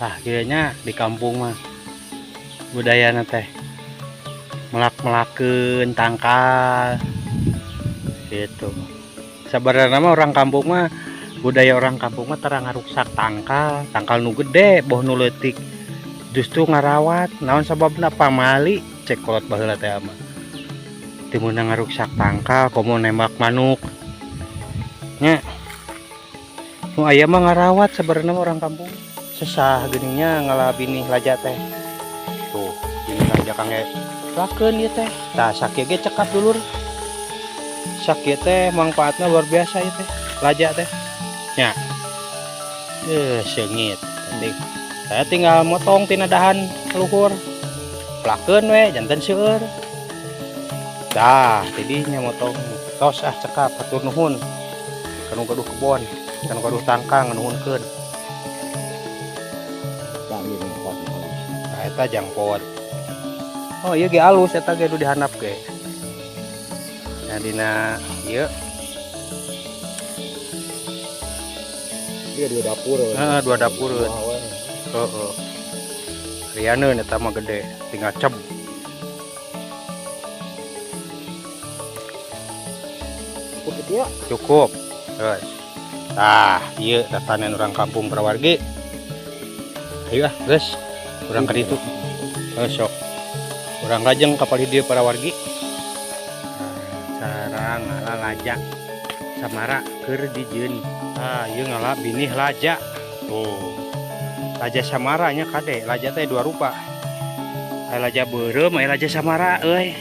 Tah kiranya di kampung mah budaya teh melak-melakeun tangkal gitu. Sebenarnya mah orang kampung mah budaya orang kampung mah terang ngaruksak tangkal nu gede boh nu leutik justru ngarawat naon sababna pamali cek kolot baheula teh mah teu meunang ngaruksak tangkal komo nembak manuk nya nu aya mah ngarawat sebenarnya orang kampung sesah geningnya ngalabini laja teh tuh ini laja kangge lakeun ieu teh tah sakieu ge cekap dulur sakieu teh manfaatna luar biasa ieu teh laja teh nya seungit penting saya tinggal motong tina dahan luhur plakeun we janten seueur dah tidinya motong tos cekap hatur nuhun kanu gaduh kebon kanu gaduh tangkang nuhunkeun eta jangpot oh iya ge alus eta ge nu dihandap ge nya dina ieu dua dapur. dua dapur heeh rianeun eta mah gede tinggal ceb cukup guys tah ieu tatanan orang kampung prawargi ayo guys urang ka ditu sok urang lajeng kapal hideung prawargi sareng ngala laja samara keur dijieun ieu ngala binih laja tuh laja samara nya kade laja teh dua rupa aya laja beureum aya laja samara euy